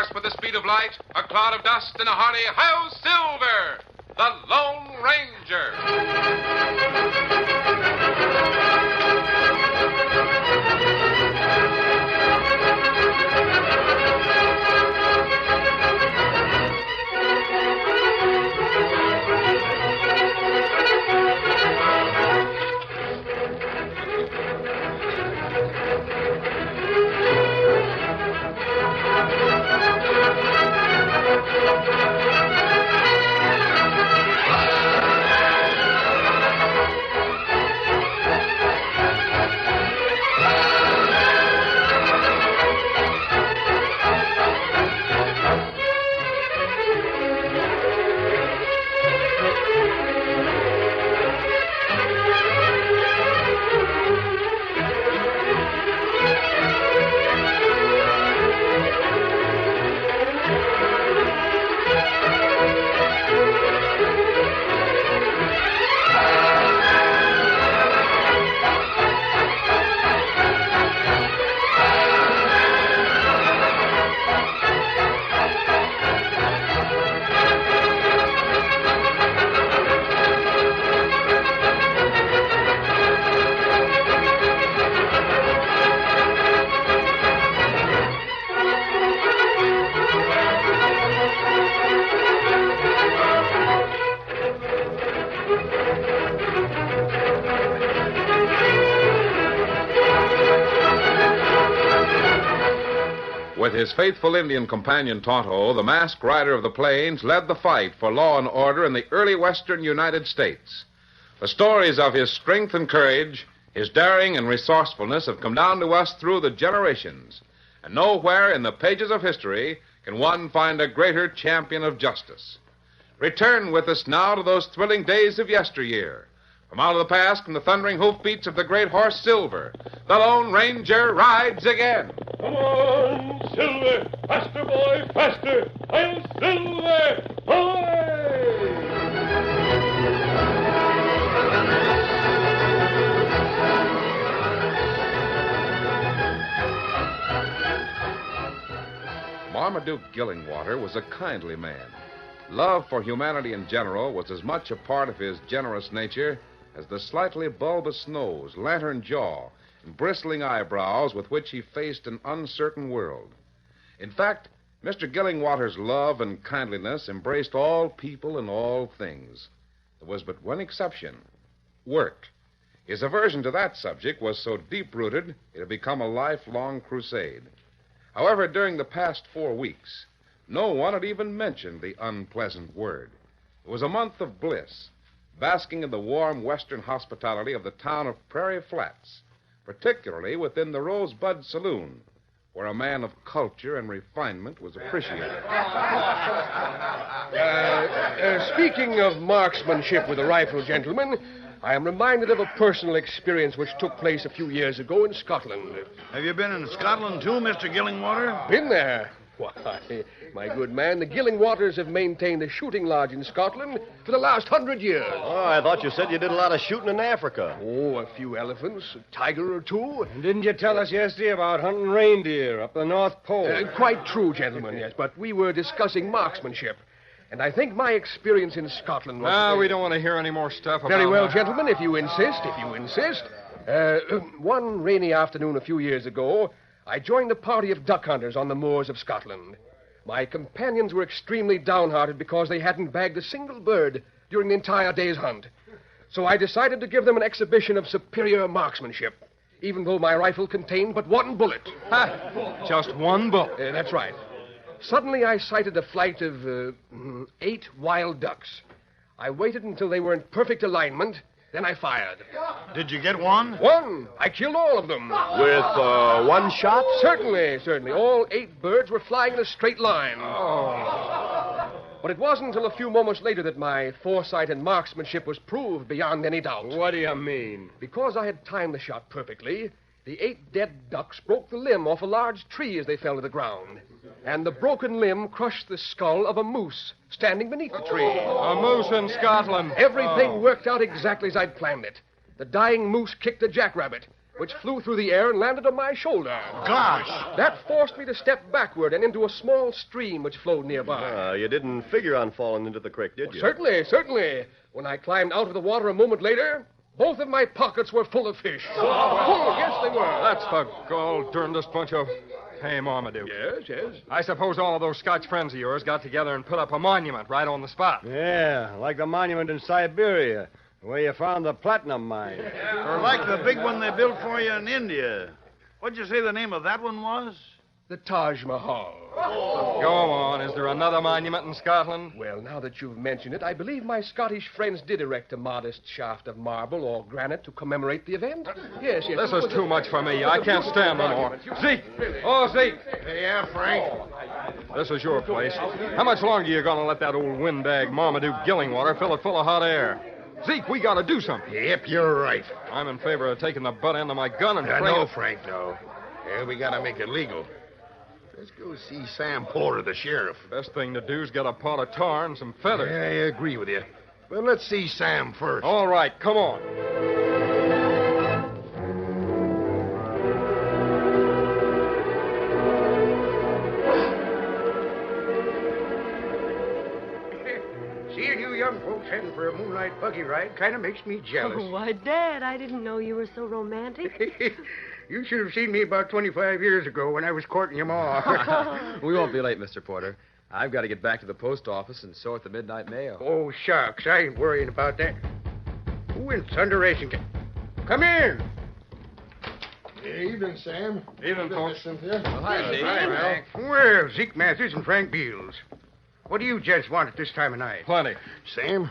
horse with the speed of light, a cloud of dust, and a hearty hi-yo Silver, the Lone Ranger. With his faithful Indian companion Tonto, the masked rider of the plains led the fight for law and order in the early western United States. The stories of his strength and courage, his daring and resourcefulness have come down to us through the generations. And nowhere in the pages of history can one find a greater champion of justice. Return with us now to those thrilling days of yesteryear. From out of the past come the thundering hoofbeats of the great horse Silver. The Lone Ranger rides again. Come on, Silver! Faster, boy, faster! I'm Silver! Away! Marmaduke Gillingwater was a kindly man. Love for humanity in general was as much a part of his generous nature as the slightly bulbous nose, lantern jaw, and bristling eyebrows with which he faced an uncertain world. In fact, Mr. Gillingwater's love and kindliness embraced all people and all things. There was but one exception: work. His aversion to that subject was so deep-rooted it had become a lifelong crusade. However, during the past 4 weeks, no one had even mentioned the unpleasant word. It was a month of bliss, basking in the warm western hospitality of the town of Prairie Flats, particularly within the Rosebud Saloon, where a man of culture and refinement was appreciated. Speaking of marksmanship with a rifle, gentlemen, I am reminded of a personal experience which took place a few years ago in Scotland. Have you been in Scotland, too, Mr. Gillingwater? Been there? Why, my good man, the Gillingwaters have maintained a shooting lodge in Scotland for the last 100 years. Oh, I thought you said you did a lot of shooting in Africa. Oh, a few elephants, a tiger or two. Didn't you tell us yesterday about hunting reindeer up the North Pole? Quite true, gentlemen, yes, but we were discussing marksmanship. And I think my experience in Scotland was... No, we don't want to hear any more stuff about... Very well, gentlemen, if you insist. One rainy afternoon a few years ago, I joined a party of duck hunters on the moors of Scotland. My companions were extremely downhearted because they hadn't bagged a single bird during the entire day's hunt. So I decided to give them an exhibition of superior marksmanship, even though my rifle contained but one bullet. Just one bullet? That's right. Suddenly I sighted a flight of 8 wild ducks. I waited until they were in perfect alignment, then I fired. Did you get one? One. I killed all of them. With one shot? Certainly. All 8 birds were flying in a straight line. But it wasn't until a few moments later that my foresight and marksmanship was proved beyond any doubt. What do you mean? Because I had timed the shot perfectly, the 8 dead ducks broke the limb off a large tree as they fell to the ground. And the broken limb crushed the skull of a moose standing beneath the tree. A moose in Scotland. Everything worked out exactly as I'd planned it. The dying moose kicked a jackrabbit, which flew through the air and landed on my shoulder. Gosh! That forced me to step backward and into a small stream which flowed nearby. You didn't figure on falling into the creek, did you? Certainly. When I climbed out of the water a moment later, both of my pockets were full of fish. Full, yes, they were. That's the gall-darndest bunch of... Hey, Marmaduke. Yes. I suppose all of those Scotch friends of yours got together and put up a monument right on the spot. Yeah, like the monument in Siberia, where you found the platinum mine. Or like the big one they built for you in India. What'd you say the name of that one was? The Taj Mahal. Go on. Is there another monument in Scotland? Well, now that you've mentioned it, I believe my Scottish friends did erect a modest shaft of marble or granite to commemorate the event. Yes. This is too much for me. I can't stand no more. Zeke! Oh, Zeke! Yeah, Frank. This is your place. How much longer are you going to let that old windbag Marmaduke Gillingwater fill it full of hot air? Zeke, we got to do something. Yep, you're right. I'm in favor of taking the butt end of my gun and No, Frank, no. Yeah, we gotta make it legal. Let's go see Sam Porter, the sheriff. Best thing to do is get a pot of tar and some feathers. Yeah, I agree with you. But let's see Sam first. All right, come on. Seeing you young folks heading for a moonlight buggy ride kind of makes me jealous. Oh, why, Dad, I didn't know you were so romantic. You should have seen me about 25 years ago when I was courting your ma. We won't be late, Mr. Porter. I've got to get back to the post office and sort the midnight mail. Oh, shucks. I ain't worrying about that. Who in thunder racing? Come in. Evening, Sam. Evening, folks. Cynthia. Hi, Zeke. Frank. Well, Zeke Matthews and Frank Beals. What do you gents want at this time of night? Plenty. Sam,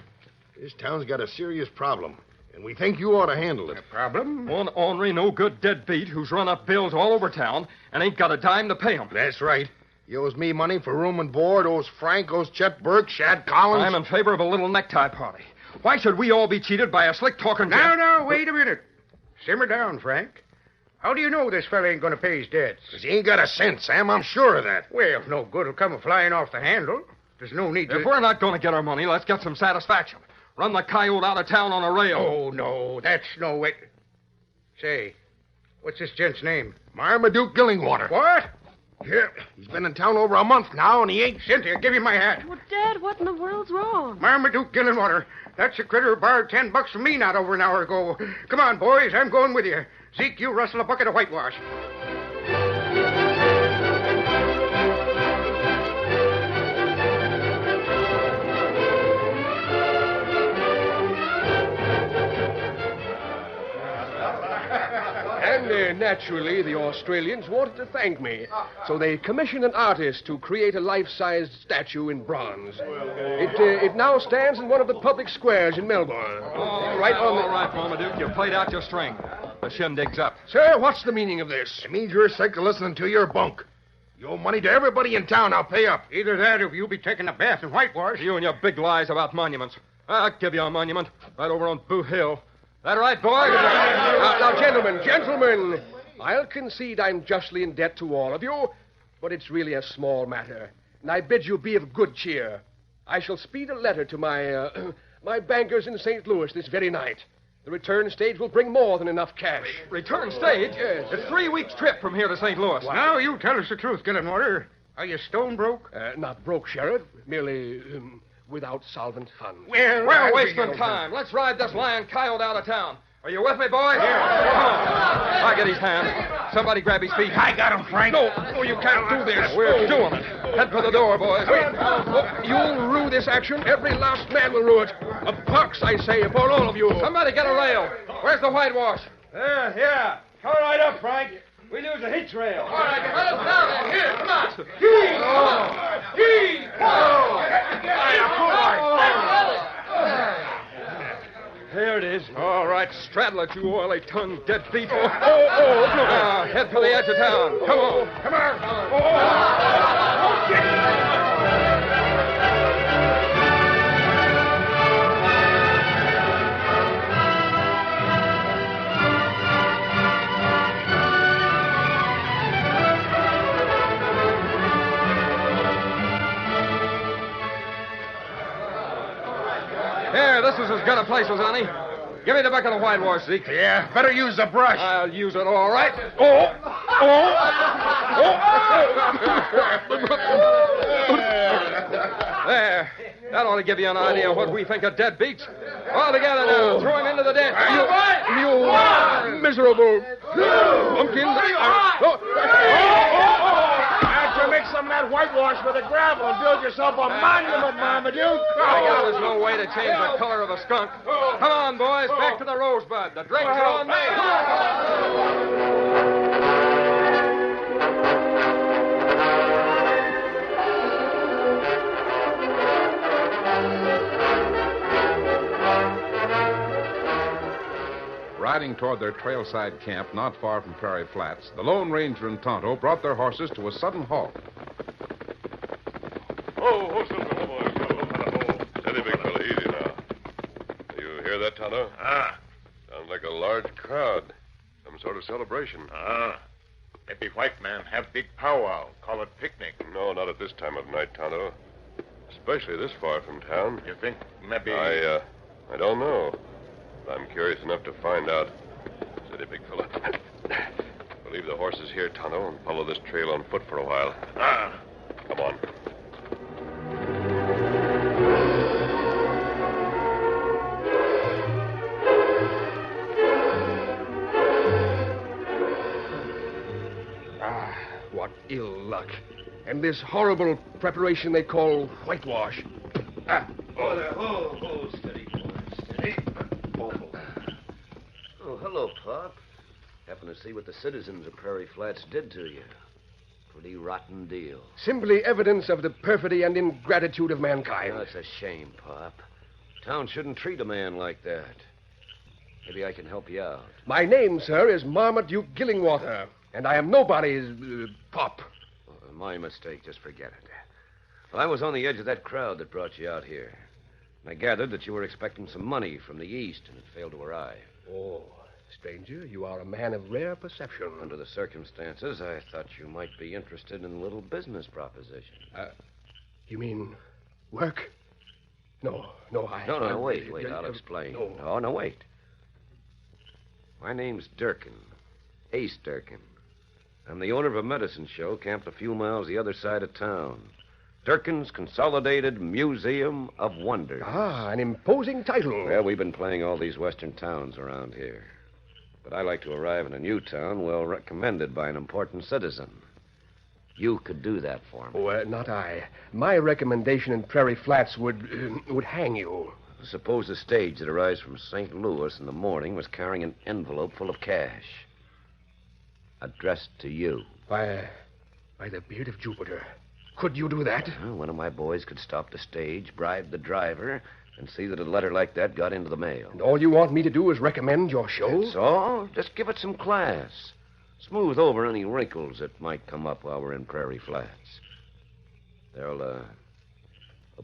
this town's got a serious problem, and we think you ought to handle it. A problem? One ornery, no-good deadbeat who's run up bills all over town and ain't got a dime to pay 'em. That's right. He owes me money for room and board, owes Frank, owes Chet Burke, Shad Collins. I'm in favor of a little necktie party. Why should we all be cheated by a slick-talking... Now, wait a minute. Simmer down, Frank. How do you know this fella ain't going to pay his debts? 'Cause he ain't got a cent, Sam. I'm sure of that. Well, no good will come flying off the handle. There's no need to... If we're not going to get our money, let's get some satisfaction. Run the coyote out of town on a rail. Oh, no, that's no way. Say, what's this gent's name? Marmaduke Gillingwater. What? Yeah, he's been in town over a month now, and he ain't... Cynthia, give me my hat. Well, Dad, what in the world's wrong? Marmaduke Gillingwater. That's the critter who borrowed $10 from me not over an hour ago. Come on, boys, I'm going with you. Zeke, you rustle a bucket of whitewash. And naturally, the Australians wanted to thank me. So they commissioned an artist to create a life-sized statue in bronze. It now stands in one of the public squares in Melbourne. All right, Marmaduke, you played out your string. The shindig's up. Sir, what's the meaning of this? It means you're sick of listening to your bunk. You owe money to everybody in town. Now pay up. Either that or you'll be taking a bath in whitewash. You and your big lies about monuments. I'll give you a monument right over on Boo Hill. That right, boys? Now, gentlemen, I'll concede I'm justly in debt to all of you, but it's really a small matter, and I bid you be of good cheer. I shall speed a letter to my bankers in St. Louis this very night. The return stage will bring more than enough cash. Return stage? Yes. It's 3 weeks' trip from here to St. Louis. Now, you tell us the truth, Gillingwater. Are you stone broke? Not broke, Sheriff. Merely without solvent funds. Well, We're wasting time. Let's ride this lion coyote out of town. Are you with me, boys? Yeah. Come on. I'll get his hand. Somebody grab his feet. I got him, Frank. No, you can't do this. We're doing it. Head for the door, boys. You'll rue this action. Every last man will rue it. A pox, I say, upon all of you. Somebody get a rail. Where's the whitewash? Here. Come right up, Frank. We lose a hitch rail. All right, let us down there. Here, come on. Here it is. All right, straddle it, you oily-tongued deadbeat. Now, head for the edge of town. Come on. Come on. Here, this is as good a place as any. Give me the bucket of whitewash, Zeke. Yeah, better use the brush. I'll use it all right. There. That ought to give you an idea of what we think of deadbeats. All together now. Throw him into the ditch. You miserable pumpkin. After mix some of that whitewash with the gravel and build yourself a monument, Marmaduke. There's no way to change the color of a skunk. Come on, boys. Back to the Rosebud. The drinks are on me. Riding toward their trailside camp not far from Prairie Flats, the Lone Ranger and Tonto brought their horses to a sudden halt. Oh, steady, big fella. Easy now. You hear that, Tonto? Sounds like a large crowd. Some sort of celebration. Maybe white man have big powwow. Call it picnic. No, not at this time of night, Tonto. Especially this far from town. You think maybe... I don't know. I'm curious enough to find out. Steady, big fella. We'll leave the horses here, Tonto, and follow this trail on foot for a while. Come on. What ill luck. And this horrible preparation they call whitewash. Steady, steady. Oh, hello, Pop. Happen to see what the citizens of Prairie Flats did to you. Pretty rotten deal. Simply evidence of the perfidy and ingratitude of mankind. That's a shame, Pop. Town shouldn't treat a man like that. Maybe I can help you out. My name, sir, is Marmaduke Gillingwater, and I am nobody's pop. My mistake. Just forget it. Well, I was on the edge of that crowd that brought you out here. And I gathered that you were expecting some money from the east, and it failed to arrive. Oh, stranger, you are a man of rare perception. Under the circumstances, I thought you might be interested in a little business proposition. You mean work? No, I... No, wait. I'll explain. No, wait. My name's Durkin. Ace Durkin. I'm the owner of a medicine show camped a few miles the other side of town. Durkin's Consolidated Museum of Wonders. An imposing title. Well, we've been playing all these western towns around here. But I like to arrive in a new town well recommended by an important citizen. You could do that for me. Oh, not I. My recommendation in Prairie Flats would hang you. Suppose a stage that arrives from St. Louis in the morning was carrying an envelope full of cash. Addressed to you. By the beard of Jupiter. Could you do that? Well, one of my boys could stop the stage, bribe the driver, and see that a letter like that got into the mail. And all you want me to do is recommend your show? That's all. Just give it some class. Smooth over any wrinkles that might come up while we're in Prairie Flats. There'll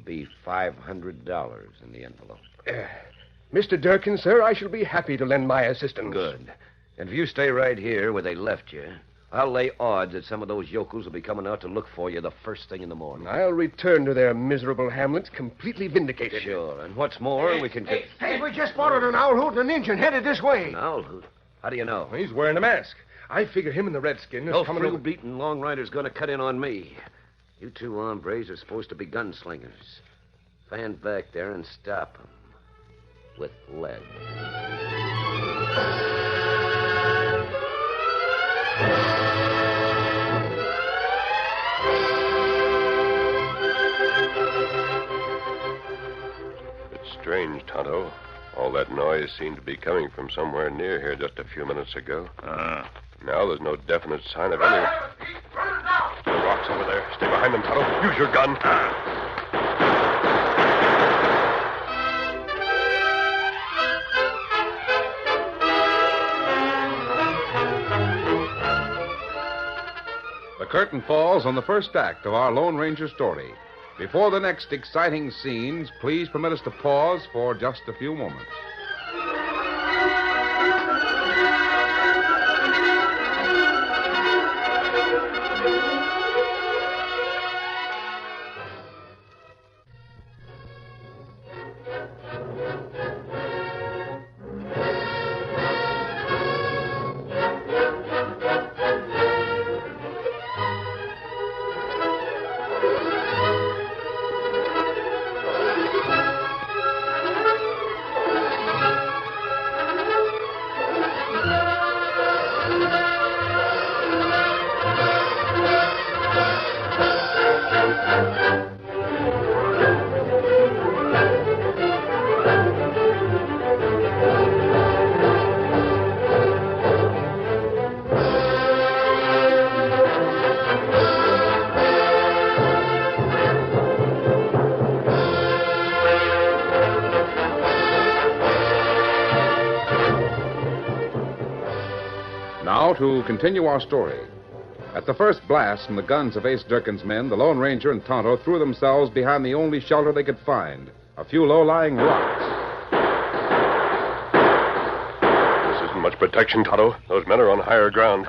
be $500 in the envelope. Mr. Durkin, sir, I shall be happy to lend my assistance. Good. And if you stay right here where they left you, I'll lay odds that some of those yokels will be coming out to look for you the first thing in the morning. I'll return to their miserable hamlets completely vindicated. Sure. And what's more, we can... Hey, we just spotted an owl hoot and an Injun headed this way. An owl hoot? How do you know? He's wearing a mask. I figure him and the redskin No frill-beating long rider's going to cut in on me. You two hombres are supposed to be gunslingers. Stand back there and stop them with lead. It's strange, Tonto. All that noise seemed to be coming from somewhere near here just a few minutes ago. Now there's no definite sign of any... The rocks over there. Stay behind them, Tonto. Use your gun. The curtain falls on the first act of our Lone Ranger story. Before the next exciting scenes, please permit us to pause for just a few moments. to continue our story. At the first blast from the guns of Ace Durkin's men, the Lone Ranger and Tonto threw themselves behind the only shelter they could find, a few low-lying rocks. This isn't much protection, Tonto. Those men are on higher ground.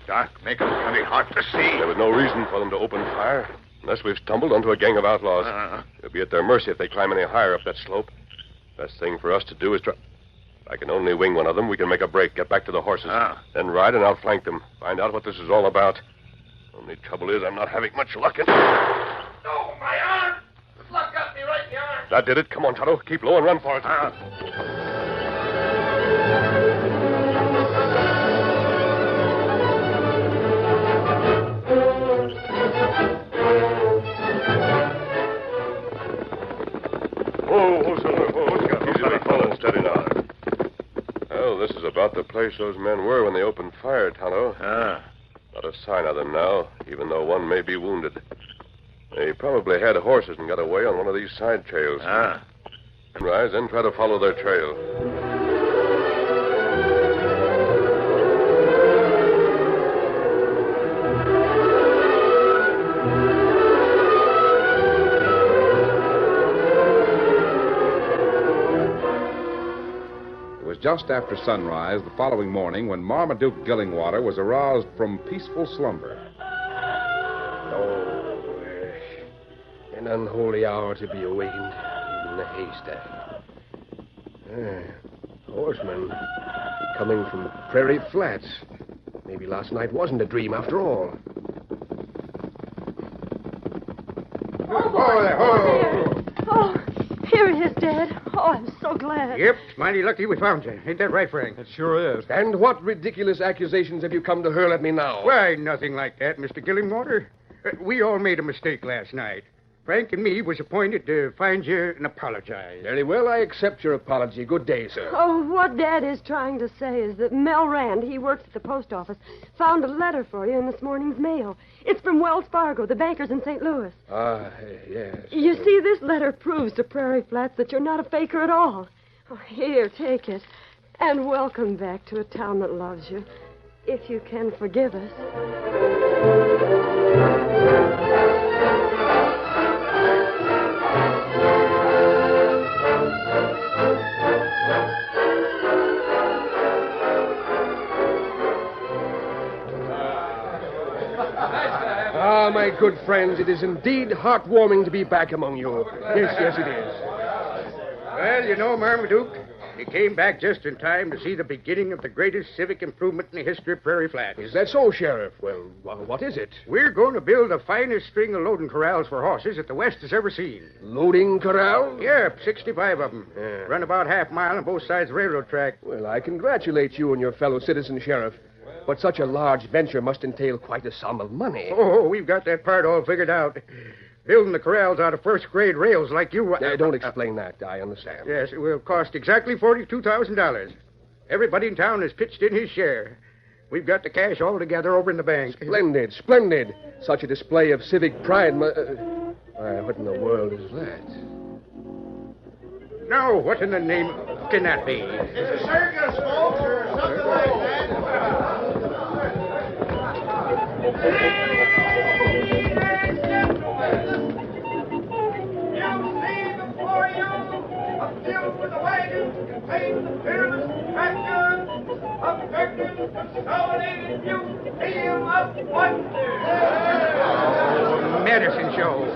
Doc, make them plenty hard to see. There was no reason for them to open fire, unless we've stumbled onto a gang of outlaws. We'll be at their mercy if they climb any higher up that slope. Best thing for us to do is try... If I can only wing one of them, we can make a break, get back to the horses. Then ride and outflank them. Find out what this is all about. Only trouble is I'm not having much luck in... No, my arm! The luck got me right in the arm. That did it. Come on, Tonto. Keep low and run for it. Whoa, Silver. Whoa, easy, big fella. Steady now. Well, this is about the place those men were when they opened fire, Tonto. Not a sign of them now, even though one may be wounded. They probably had horses and got away on one of these side trails. Rise, then try to follow their trail. Just after sunrise the following morning when Marmaduke Gillingwater was aroused from peaceful slumber. Oh, an unholy hour to be awakened in the haystack. Horsemen coming from Prairie Flats. Maybe last night wasn't a dream after all. Oh, here he is, Dad. Oh, I'm so glad. Yep, it's mighty lucky we found you. Ain't that right, Frank? It sure is. And what ridiculous accusations have you come to hurl at me now? Why, nothing like that, Mr. Gillingwater. We all made a mistake last night. Frank and me was appointed to find you and apologize. Very well, I accept your apology. Good day, sir. Oh, what Dad is trying to say is that Mel Rand, he works at the post office, found a letter for you in this morning's mail. It's from Wells Fargo, the bankers in St. Louis. Yes. You see, this letter proves to Prairie Flats that you're not a faker at all. Oh, here, take it. And welcome back to a town that loves you, if you can forgive us. My good friends, it is indeed heartwarming to be back among you. Yes, it is. Well, you know, Marmaduke, you came back just in time to see the beginning of the greatest civic improvement in the history of Prairie Flats. Is that so, Sheriff? Well, what is it? We're going to build the finest string of loading corrals for horses that the West has ever seen. Loading corrals? Yep, 65 of them. Yeah. Run about half-mile on both sides of the railroad track. Well, I congratulate you and your fellow citizen, Sheriff. But such a large venture must entail quite a sum of money. Oh, we've got that part all figured out. Building the corrals out of first-grade rails like you... Don't explain that. I understand. Yes, it will cost exactly $42,000. Everybody in town has pitched in his share. We've got the cash all together over in the bank. Splendid. Such a display of civic pride... what in the world is that? Now, what in the name can that be? It's a circus, folks, or something like that. Filled with the wagons containing the fearless tractors of Durkin's Consolidated Museum of Wonder. Medicine show.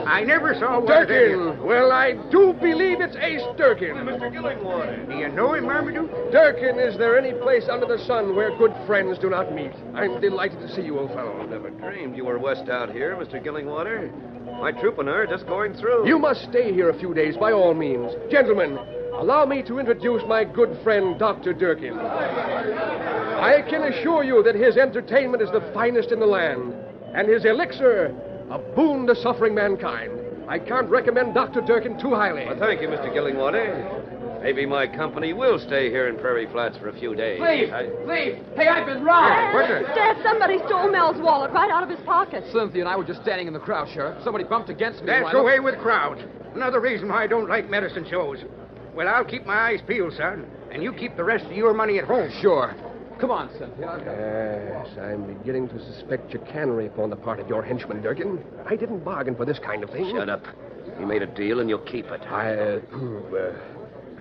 I never saw one. Durkin! Well, I do believe it's Ace Durkin. Mr. Gillingwater. Do you know him, Marmaduke? Durkin, is there any place under the sun where good friends do not meet? I'm delighted to see you, old fellow. Never dreamed you were west out here, Mr. Gillingwater. My troop and I are just going through. You must stay here a few days, by all means. Gentlemen, allow me to introduce my good friend, Dr. Durkin. I can assure you that his entertainment is the finest in the land, and his elixir, a boon to suffering mankind. I can't recommend Dr. Durkin too highly. Well, thank you, Mr. Gillingwater. Maybe my company will stay here in Prairie Flats for a few days. Please! Hey, I've been robbed! Dad, somebody stole Mel's wallet right out of his pocket. Cynthia and I were just standing in the crowd, Sheriff. Somebody bumped against me. That's the way with crowds. Another reason why I don't like medicine shows. Well, I'll keep my eyes peeled, son, and you keep the rest of your money at home. Sure. Come on, Cynthia. Yes, I'm beginning to suspect chicanery upon the part of your henchman, Durkin. I didn't bargain for this kind of thing. Shut up. You made a deal and you'll keep it.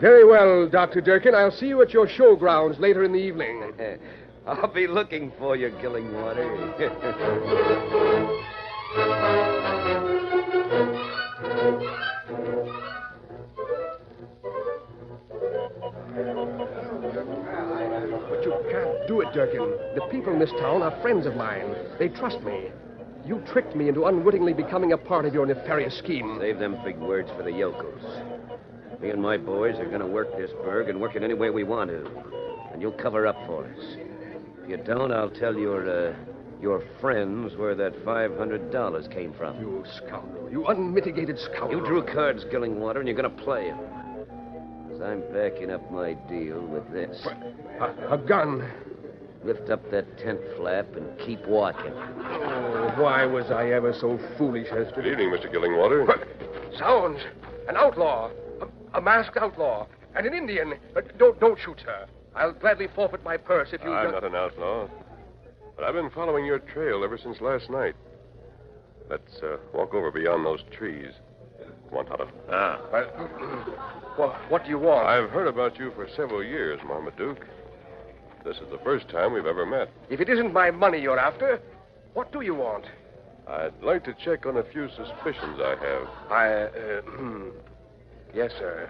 Very well, Dr. Durkin. I'll see you at your showgrounds later in the evening. I'll be looking for you, Gillingwater. But you can't do it, Durkin. The people in this town are friends of mine. They trust me. You tricked me into unwittingly becoming a part of your nefarious scheme. Save them big words for the yokels. Me and my boys are going to work this burg and work it any way we want to. And you'll cover up for us. If you don't, I'll tell your friends where that $500 came from. You scoundrel. You unmitigated scoundrel. You drew cards, Gillingwater, and you're going to play them. Because I'm backing up my deal with this. A gun. Lift up that tent flap and keep walking. Oh, why was I ever so foolish as to... Good evening, Mr. Gillingwater. Sounds. An outlaw. A masked outlaw. And an Indian. Don't shoot, sir. I'll gladly forfeit my purse if you... I'm not an outlaw. But I've been following your trail ever since last night. Let's walk over beyond those trees. Come on, Tonto. Well, what do you want? I've heard about you for several years, Marmaduke. This is the first time we've ever met. If it isn't my money you're after, what do you want? I'd like to check on a few suspicions I have. Yes, sir.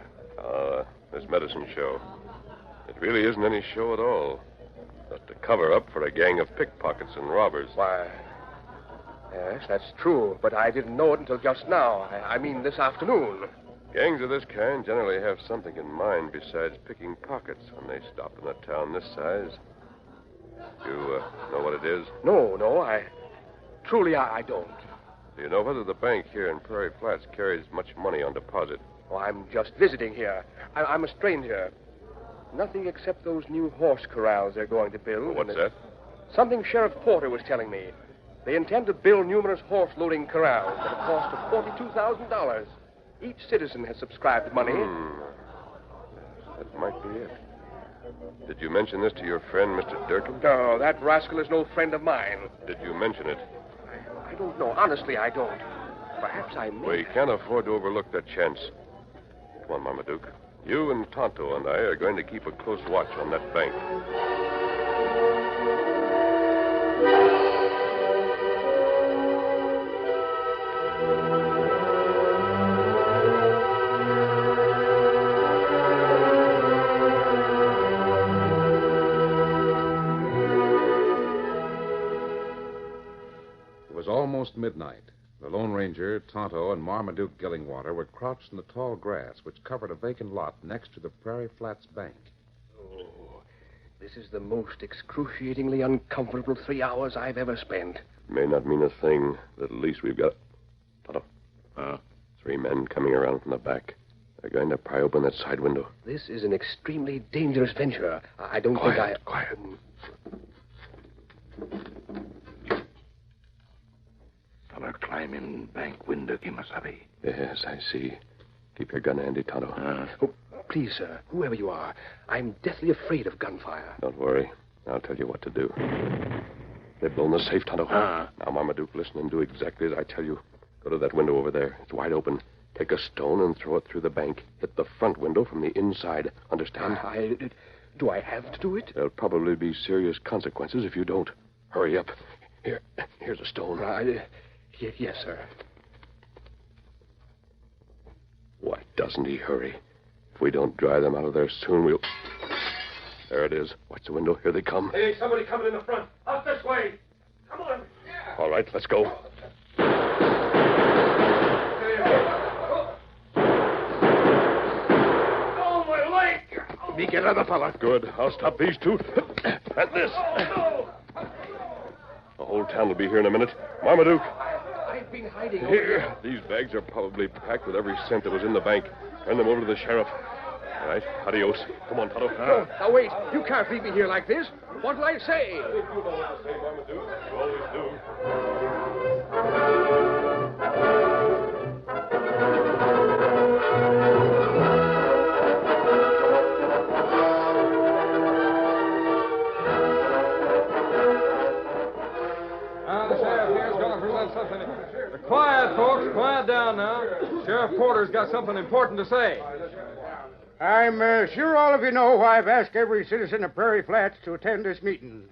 This medicine show. It really isn't any show at all. Just a cover-up for a gang of pickpockets and robbers. Why, yes, that's true, but I didn't know it until just now. I mean this afternoon. Gangs of this kind generally have something in mind besides picking pockets when they stop in a town this size. You know what it is? No, Truly, I don't. Do you know whether the bank here in Prairie Flats carries much money on deposit? Oh, I'm just visiting here. I'm a stranger. Nothing except those new horse corrals they're going to build. What's that? Something Sheriff Porter was telling me. They intend to build numerous horse-loading corrals at a cost of $42,000. Each citizen has subscribed money. That might be it. Did you mention this to your friend, Mr. Durkin? No, that rascal is no friend of mine. Did you mention it? I don't know. Honestly, I don't. Perhaps I may. We can't afford to overlook that chance. Come on, Marmaduke. You and Tonto and I are going to keep a close watch on that bank. It was almost midnight. The Lone Ranger, Tonto, and Marmaduke Gillingwater were crouched in the tall grass which covered a vacant lot next to the Prairie Flats Bank. Oh, this is the most excruciatingly uncomfortable 3 hours I've ever spent. May not mean a thing, but at least we've got... Tonto. 3 men coming around from the back. They're going to pry open that side window. This is an extremely dangerous venture. I don't think I... Quiet. Fella climb in bank window, Kimasabi. Yes, I see. Keep your gun handy, Tonto. Oh, please, sir, whoever you are, I'm deathly afraid of gunfire. Don't worry. I'll tell you what to do. They've blown the safe, Tonto. Now, Marmaduke, listen and do exactly as I tell you. Go to that window over there. It's wide open. Take a stone and throw it through the bank. Hit the front window from the inside. Understand? Do I have to do it? There'll probably be serious consequences if you don't. Hurry up. Here's a stone. Yes, sir. Why doesn't he hurry? If we don't dry them out of there soon, we'll... There it is. Watch the window. Here they come. Hey, somebody coming in the front. Out this way. Come on. Yeah. All right, let's go. Oh, my leg. Me get another fella. Good. I'll stop these two. And this. The whole town will be here in a minute. Marmaduke. I've been hiding Here. These bags are probably packed with every cent that was in the bank. Turn them over to the sheriff. All right. Adios. Come on, Tonto. Now, wait. You can't leave me here like this. What'll I say? You know what to say, Marmaduke. You always do. Quiet, folks. Quiet down now. Sheriff Porter's got something important to say. I'm sure all of you know why I've asked every citizen of Prairie Flats to attend this meeting.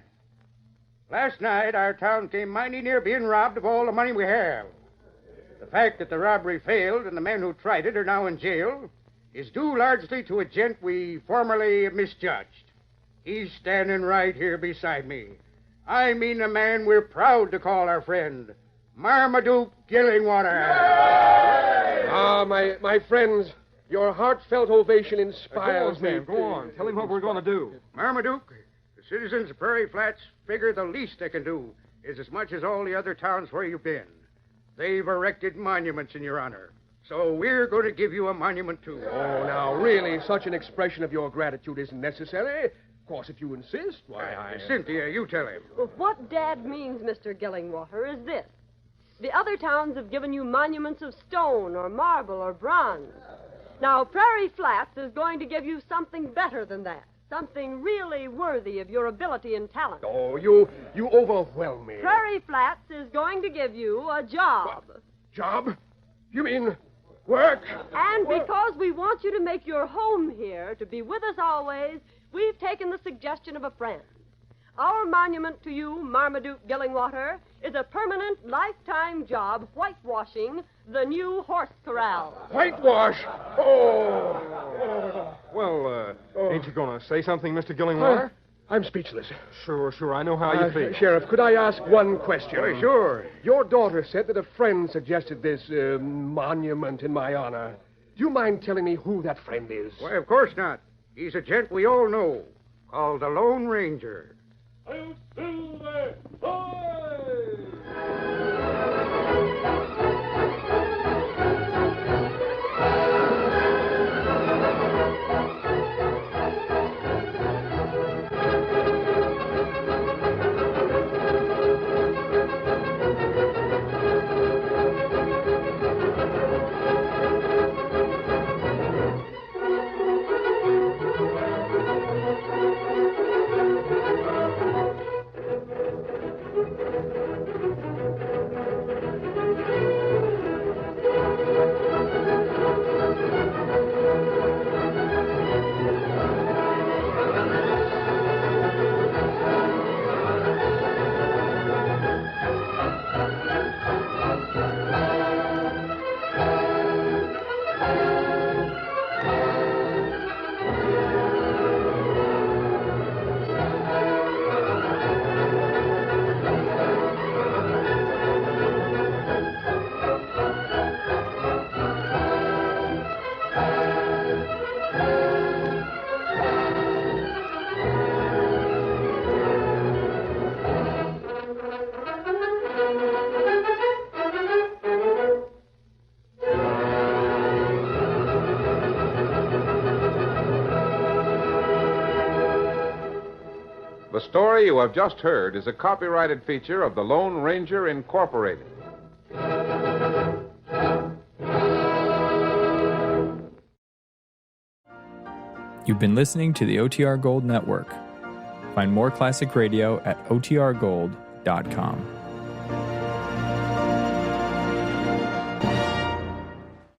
Last night, our town came mighty near being robbed of all the money we have. The fact that the robbery failed and the men who tried it are now in jail is due largely to a gent we formerly misjudged. He's standing right here beside me. I mean a man we're proud to call our friend, Marmaduke Gillingwater. Ah, my friends, your heartfelt ovation inspires me. Go on. Tell him what we're going to do. Marmaduke, the citizens of Prairie Flats figure the least they can do is as much as all the other towns where you've been. They've erected monuments in your honor. So we're going to give you a monument, too. Oh, now, really, such an expression of your gratitude isn't necessary. Of course, if you insist, why, Cynthia, you tell him. Well, what Dad means, Mr. Gillingwater, is this. The other towns have given you monuments of stone or marble or bronze. Now, Prairie Flats is going to give you something better than that. Something really worthy of your ability and talent. Oh, you overwhelm me. Prairie Flats is going to give you a job. What? Job? You mean work? And because we want you to make your home here, to be with us always, we've taken the suggestion of a friend. Our monument to you, Marmaduke Gillingwater, is a permanent, lifetime job whitewashing the new horse corral. Whitewash? Oh. Well, ain't you going to say something, Mr. Gillingwater? I'm speechless. Sure. I know how you feel. Sheriff, could I ask one question? Why, sure. Your daughter said that a friend suggested this monument in my honor. Do you mind telling me who that friend is? Why, of course not. He's a gent we all know, called the Lone Ranger. The story you have just heard is a copyrighted feature of the Lone Ranger Incorporated. You've been listening to the OTR Gold Network. Find more classic radio at otrgold.com.